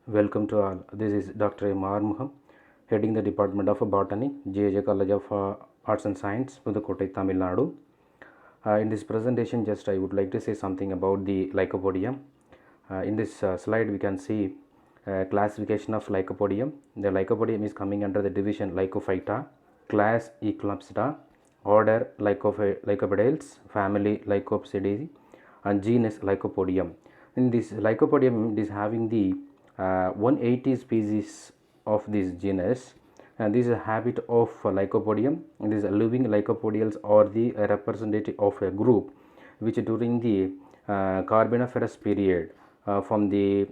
Welcome to all. This is Dr. M. Armuham, heading the Department of Botany, GAJ College of Arts and Science, Pudukkottai, Tamil Nadu. In this presentation, just I would like to say something about the Lycopodium. In this slide, we can see classification of Lycopodium. The Lycopodium is coming under the division Lycophyta, class Eclopsida, order Lycopodiales, family Lycopsidae, and genus Lycopodium. In this Lycopodium, it is having the 180 species of this genus, and this is a habit of Lycopodium. It is living Lycopodials or the representative of a group which during the Carboniferous period from the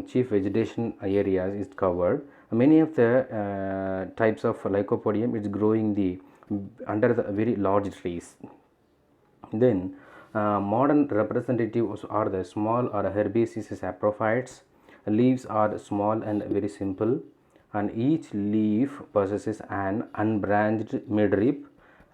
chief vegetation areas is covered. Many of the types of Lycopodium is growing the under the very large trees. Then modern representatives are the small or herbaceous saprophytes. Leaves are small and very simple, and each leaf possesses an unbranched midrib.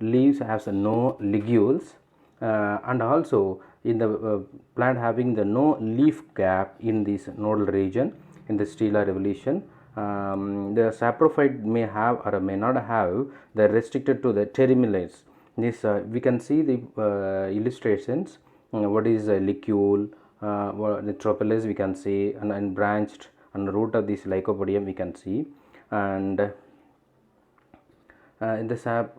Leaves have no ligules, and also in the plant having the no leaf gap in this nodal region in the stela revolution. The saprophyte may have or may not have the restricted to the terminals. This we can see the illustrations. What is a ligule? The tropilis we can see, and branched and root of this Lycopodium we can see, and in the sap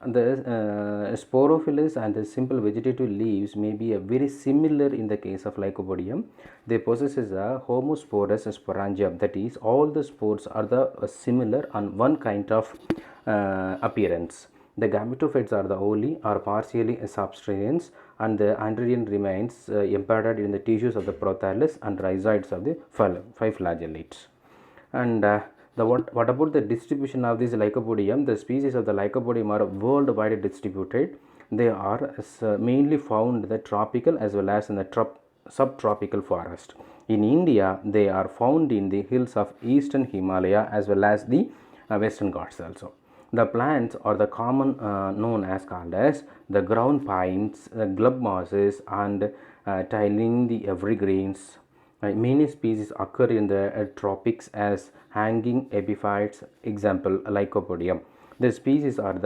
the sporophylls and the simple vegetative leaves may be very similar in the case of Lycopodium. They possess a homosporous sporangium, that is all the spores are the similar on one kind of appearance. The gametophytes are the wholly or partially substraneans, and the androgen remains embedded in the tissues of the prothallus and rhizoids of the five flagellates. And what about the distribution of this Lycopodium? The species of the Lycopodium are worldwide distributed. They are mainly found in the tropical as well as in the subtropical forest. In India, they are found in the hills of eastern Himalaya as well as the western Ghats also. The plants are the common known as called as the ground pines, glub mosses, and tiling the evergreens. Many species occur in the tropics as hanging epiphytes, example Lycopodium. The species are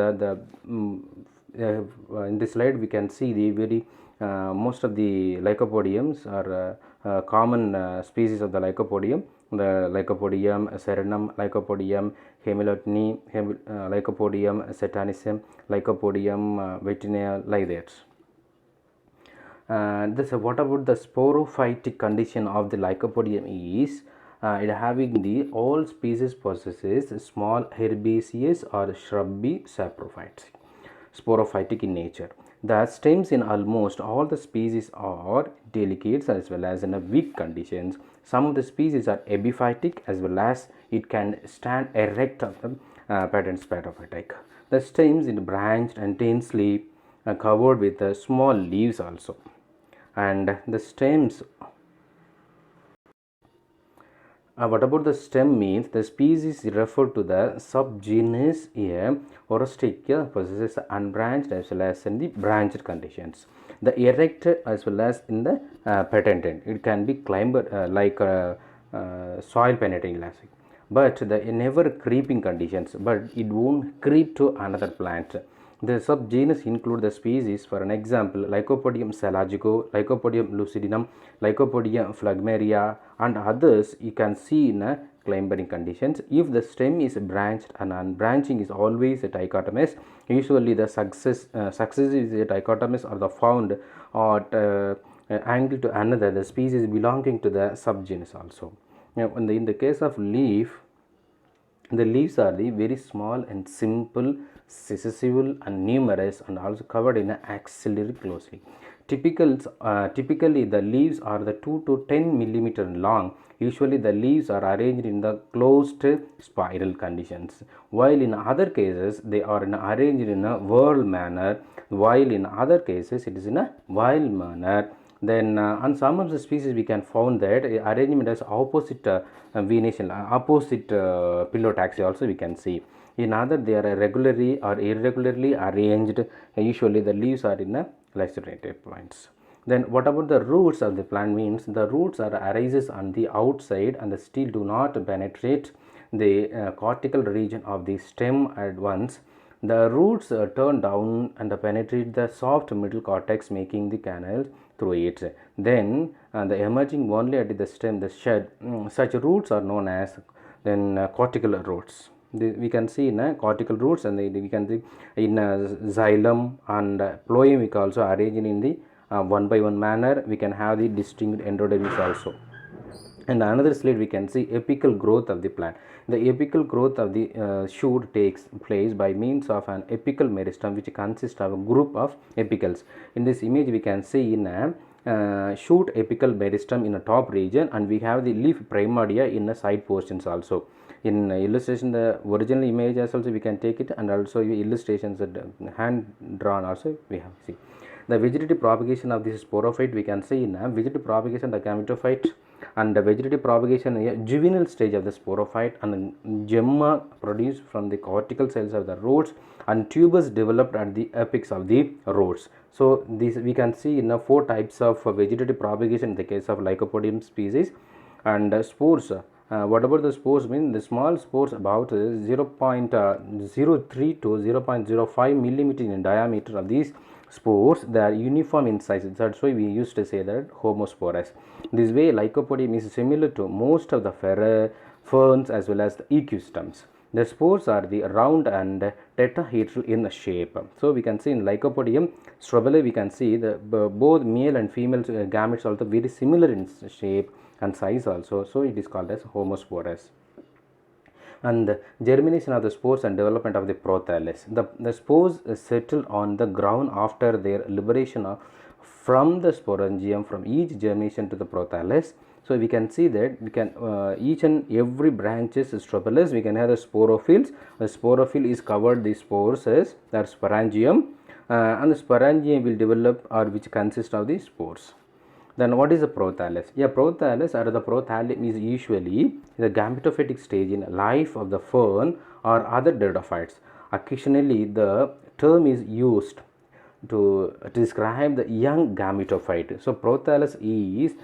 in this slide we can see the very most of the Lycopodiums are common species of the Lycopodium. The Lycopodium serenum, Lycopodium hemilotini, Lycopodium satanism, Lycopodium vitinea, like that. What about the sporophytic condition of the Lycopodium is it having the all species possesses small herbaceous or shrubby saprophytes, sporophytic in nature. The stems in almost all the species are delicates as well as in a weak conditions. Some of the species are epiphytic as well as it can stand erect on the pattern sporophytic. The stems is branched and densely covered with small leaves also, and the stems what about the stem means the species referred to the subgenus here Orostechia possesses unbranched as well as in the branched conditions. The erect as well as in the patented. It can be climbed like soil penetrating elastic, but the never creeping conditions, but it won't creep to another plant. The subgenus include the species, for an example, Lycopodium salagico, Lycopodium lucidum, Lycopodium phlegmaria, and others you can see in climbering conditions. If the stem is branched and unbranching is always a dichotomous, usually the successive dichotomous are the found at angle to another, the species belonging to the subgenus also. Now, in the case of leaf, the leaves are the very small and simple, sessile and numerous, and also covered in axillary closely. Typically, the leaves are the 2 to 10 millimeter long. Usually, the leaves are arranged in the closed spiral conditions, while in other cases they are arranged in a whorl manner, while in other cases it is in a vial manner. Then on some of the species we can found that arrangement as opposite venation, opposite pilotaxy also we can see. In other they are regularly or irregularly arranged. Usually the leaves are in a lacerate points. Then what about the roots of the plant? Means the roots are arises on the outside and still do not penetrate the cortical region of the stem at once. The roots turn down and penetrate the soft middle cortex, making the canals through it. Then the emerging only at the stem, the shed. Such roots are known as then cortical roots. We can see in cortical roots, and we can see in xylem and phloem. We can also arrange in the one by one manner. We can have the distinct endodermis also. And another slide we can see apical growth of the plant. The apical growth of the shoot takes place by means of an apical meristem, which consists of a group of apicals. In this image we can see in a shoot apical meristem in a top region, and we have the leaf primordia in the side portions also. In illustration, the original image as also we can take it, and also illustrations that hand drawn also we have see. The vegetative propagation of this sporophyte we can see in vegetative propagation the gametophyte, and the vegetative propagation in a juvenile stage of the sporophyte, and gemma produced from the cortical cells of the roots, and tubers developed at the apex of the roots. So this we can see in 4 types of vegetative propagation in the case of Lycopodium species. And spores, what about the spores? Mean the small spores about 0.03 to 0.05 millimeter in diameter of these spores. They are uniform in size. That's why we used to say that homosporous. This way Lycopodium is similar to most of the ferns as well as the equistems. The spores are the round and tetrahedral in shape. So we can see in Lycopodium strobile we can see the both male and female gametes also very similar in shape and size also. So it is called as homosporous. And the germination of the spores and development of the prothallus. The spores settle on the ground after their liberation from the sporangium from each germination to the prothallus. So we can see that we can each and every branches strobilus we can have the sporophylls. The sporophyll is covered the spores as that sporangium, and the sporangium will develop or which consists of the spores. Then what is the prothallus? Yeah, prothallus or the prothallum is usually the gametophytic stage in life of the fern or other pteridophytes. Occasionally the term is used to describe the young gametophyte. So prothallus is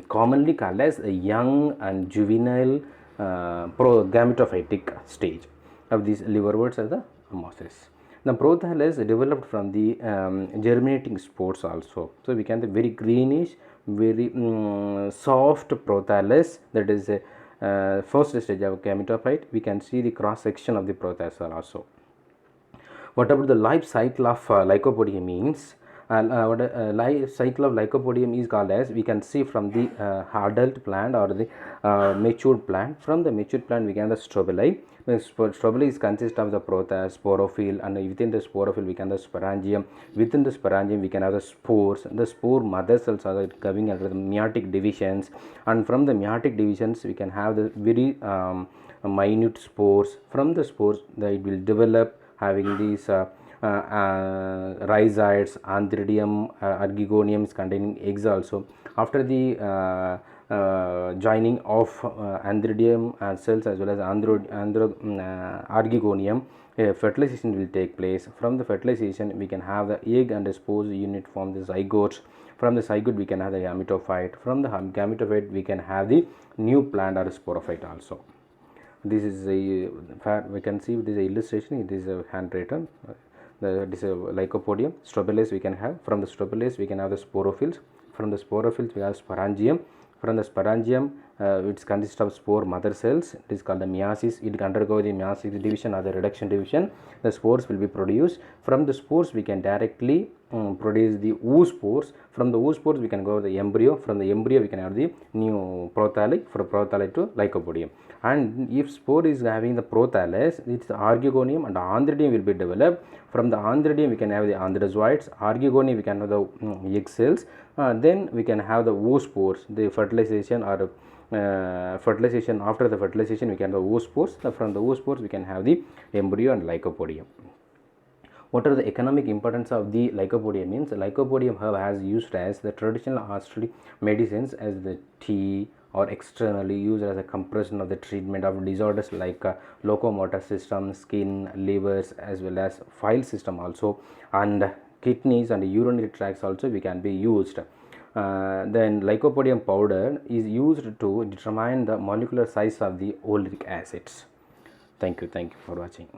commonly called as a young and juvenile gametophytic stage of these liverworts as the mosses. The prothallus developed from the germinating spores also. So we can see very greenish, very soft prothallus, that is a first stage of gametophyte. We can see the cross section of the prothallus also. What about the life cycle of Lycopodium means? Life cycle of Lycopodium is called as, we can see from the adult plant or the matured plant. From the matured plant we can have the strobili. Strobili is consist of the sporophyll, and within the sporophyll we can have the sporangium. Within the sporangium we can have the spores. The spore mother cells are coming under the meiotic divisions, and from the meiotic divisions we can have the very minute spores. From the spores it will develop having these rhizoids, antheridium, archegoniums containing eggs also. After the joining of antheridium cells as well as archegonium, fertilization will take place. From the fertilization we can have the egg and the spores unit form the zygote. From the zygote we can have the gametophyte. From the gametophyte we can have the new plant or sporophyte also. This is a we can see this is a illustration. It is a handwritten. This is a Lycopodium. Strobilus we can have. From the strobilus we can have the sporophylls. From the sporophylls we have sporangium. From the sporangium it consists of spore mother cells. It is called the meiosis. It undergo the meiosis division or the reduction division. The spores will be produced. From the spores we can directly produce the oospores. From the oospores we can go to the embryo. From the embryo we can have the new prothalli, from prothalli to Lycopodium. And if spore is having the prothallus, its archegonium and antheridium will be developed. From the antheridium we can have the anthrazoids. Archegonium we can have the egg cells. Then we can have the oospores, the fertilization or fertilization. After the fertilization we can have the oospores. From the oospores we can have the embryo and Lycopodium. What are the economic importance of the Lycopodium means? Lycopodium herb has used as the traditional Australian medicines as the tea, or externally used as a compression of the treatment of disorders like locomotor system, skin, livers as well as file system also, and kidneys and urinary tracts also we can be used. Then Lycopodium powder is used to determine the molecular size of the oleic acids. Thank you for watching.